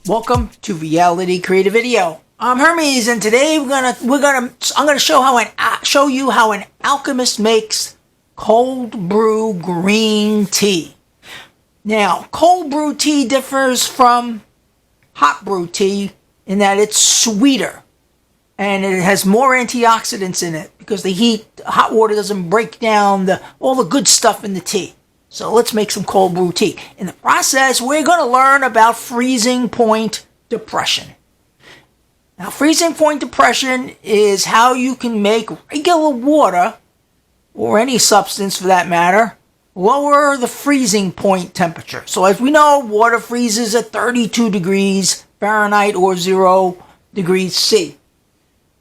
Welcome to Reality Creative Video. I'm Hermes, and today I'm gonna show you how an alchemist makes cold brew green tea. Now, cold brew tea differs from hot brew tea in that it's sweeter and it has more antioxidants in it because the hot water doesn't break down all the good stuff in the tea. So let's make some cold brew tea. In the process, we're going to learn about freezing point depression. Now, freezing point depression is how you can make regular water, or any substance for that matter, lower the freezing point temperature. So as we know, water freezes at 32 degrees Fahrenheit or 0 degrees C.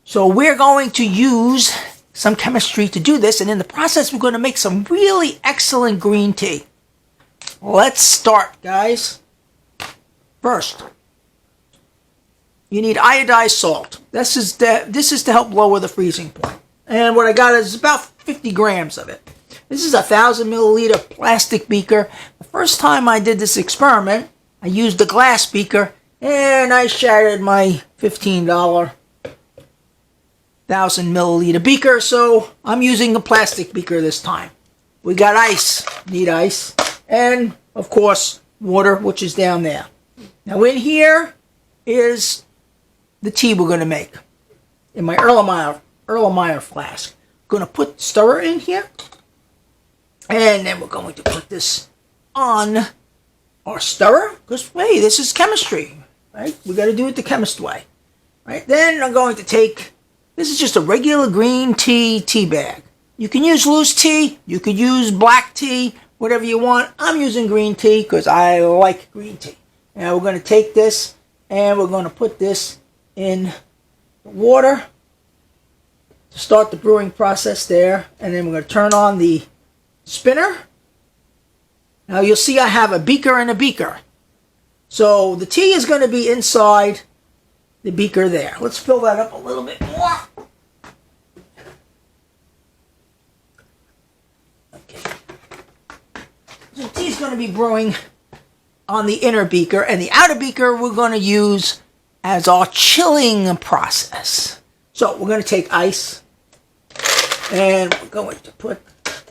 So we're going to use some chemistry to do this, and in the process we're going to make some really excellent green tea. Let's start, guys. First, you need iodized salt. This is to help lower the freezing point. And what I got is about 50 grams of it. This is a 1,000 milliliter plastic beaker. The first time I did this experiment, I used a glass beaker and I shattered my $15 1,000 milliliter beaker, so I'm using a plastic beaker this time. We got ice, need ice, and of course water, which is down there. Now in here is the tea we're going to make in my Erlenmeyer flask. I'm going to put stirrer in here, and then we're going to put this on our stirrer because hey, this is chemistry, right? We got to do it the chemist way, right? Then I'm going to take. This is just a regular green tea bag. You can use loose tea, you could use black tea, whatever you want. I'm using green tea because I like green tea. Now we're going to take this and we're going to put this in the water to start the brewing process there. And then we're going to turn on the spinner. Now you'll see I have a beaker and a beaker. So the tea is going to be inside the beaker there. Let's fill that up a little bit more. Okay. So tea is going to be brewing on the inner beaker, and the outer beaker we're going to use as our chilling process. So we're going to take ice, and we're going to put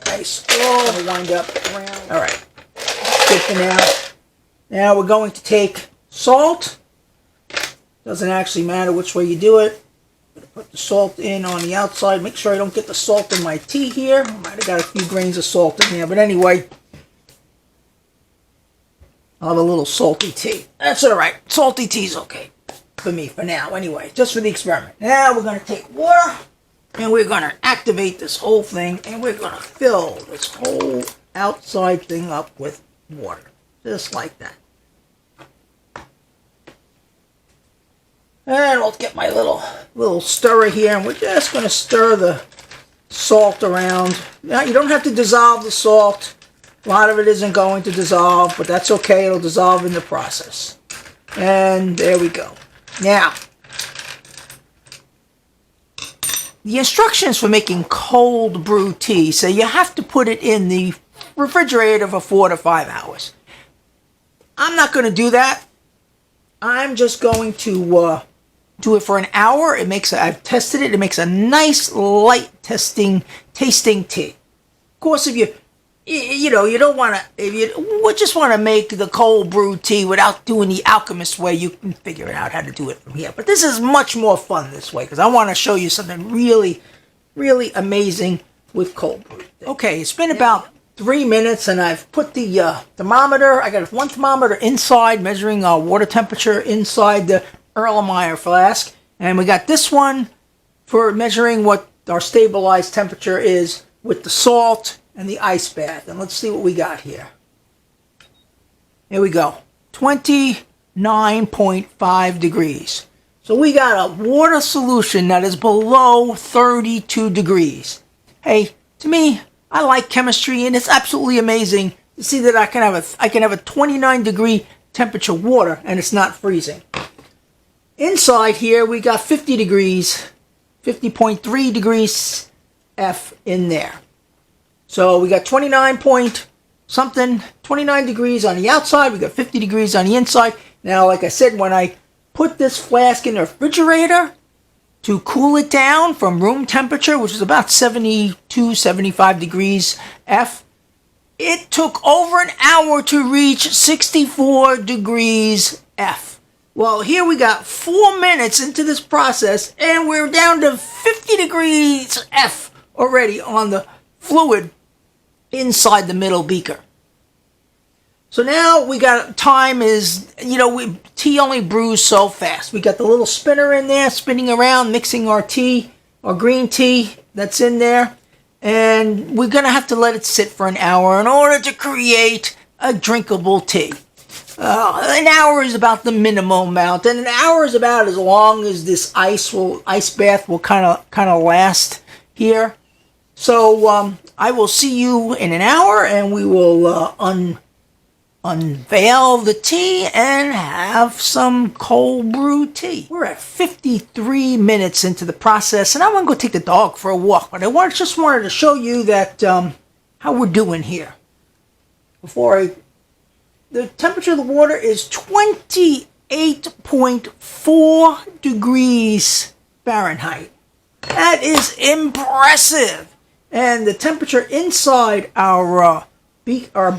ice all the wind up around. All right, good for now. Now we're going to take salt. Doesn't actually matter which way you do it. I'm going to put the salt in on the outside. Make sure I don't get the salt in my tea here. I might have got a few grains of salt in there. But anyway, I'll have a little salty tea. That's all right. Salty tea's okay for me for now. Anyway, just for the experiment. Now we're going to take water and we're going to activate this whole thing. And we're going to fill this whole outside thing up with water. Just like that. And I'll get my little stirrer here, and we're just going to stir the salt around. Now, you don't have to dissolve the salt. A lot of it isn't going to dissolve, but that's okay. It'll dissolve in the process. And there we go. Now, the instructions for making cold brew tea say you have to put it in the refrigerator for 4 to 5 hours. I'm not going to do that. I'm just going to do it for an hour. I've tested it. It makes a nice, light tasting tea. Of course, if you don't want to, if you just want to make the cold brew tea without doing the Alchemist way, you can figure out how to do it from here. But this is much more fun this way because I want to show you something really, really amazing with cold brew. Okay, it's been about 3 minutes, and I've put the thermometer. I got one thermometer inside measuring water temperature inside the Erlenmeyer flask, and we got this one for measuring what our stabilized temperature is with the salt and the ice bath. And let's see what we got here. Here we go, 29.5 degrees. So we got a water solution that is below 32 degrees. Hey, to me, I like chemistry, and it's absolutely amazing to see that I can have a 29 degree temperature water and it's not freezing. Inside here we got 50 degrees, 50.3 degrees F in there. So we got 29 degrees on the outside, we got 50 degrees on the inside. Now, like I said, when I put this flask in the refrigerator to cool it down from room temperature, which is about 72, 75 degrees F, it took over an hour to reach 64 degrees F. Well, here we got 4 minutes into this process, and we're down to 50 degrees F already on the fluid inside the middle beaker. So now we got, time is, tea only brews so fast. We got the little spinner in there spinning around, mixing our tea, our green tea that's in there. And we're going to have to let it sit for an hour in order to create a drinkable tea. An hour is about the minimum amount, and an hour is about as long as this ice bath will kind of last here. So I will see you in an hour, and we will unveil the tea and have some cold brew tea. We're at 53 minutes into the process, and I'm going to go take the dog for a walk. But I just wanted to show you that how we're doing here. The temperature of the water is 28.4 degrees Fahrenheit. That is impressive. And the temperature inside our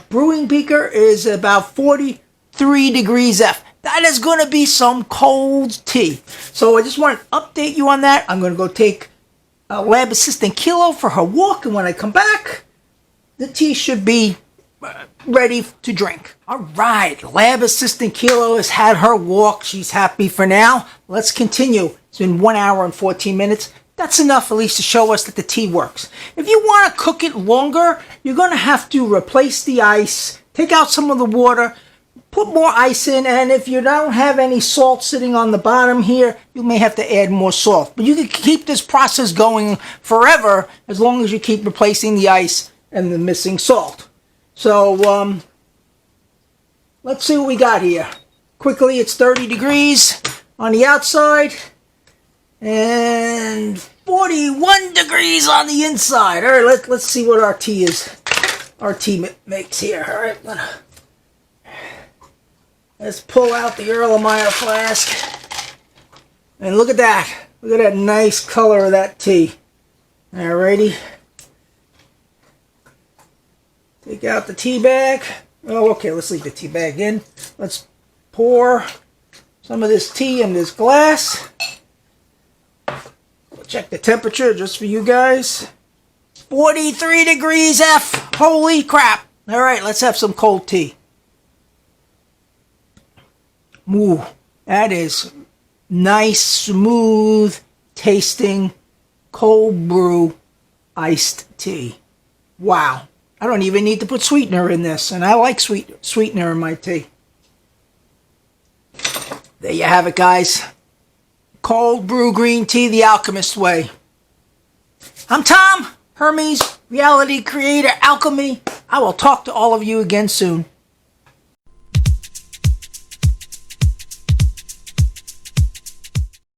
brewing beaker is about 43 degrees F. That is going to be some cold tea. So I just want to update you on that. I'm going to go take lab assistant Kilo for her walk, and when I come back, the tea should be ready to drink. All right, lab assistant Kilo has had her walk. She's happy for now. Let's continue. It's been 1 hour and 14 minutes. That's enough at least to show us that the tea works. If you want to cook it longer, you're going to have to replace the ice, take out some of the water, put more ice in, and if you don't have any salt sitting on the bottom here, you may have to add more salt. But you can keep this process going forever as long as you keep replacing the ice and the missing salt. So, let's see what we got here. Quickly, it's 30 degrees on the outside and 41 degrees on the inside. All right, let's see what our tea makes here. All right, let's pull out the Erlenmeyer flask. And look at that. Look at that nice color of that tea. All righty. Take out the tea bag. Oh, okay, let's leave the tea bag in. Let's pour some of this tea in this glass. We'll check the temperature just for you guys. 43 degrees F. Holy crap. All right, let's have some cold tea. Ooh, that is nice, smooth tasting cold brew iced tea. Wow. I don't even need to put sweetener in this, and I like sweetener in my tea. There you have it, guys. Cold brew green tea the Alchemist way. I'm Tom, Hermes, reality creator, alchemy. I will talk to all of you again soon.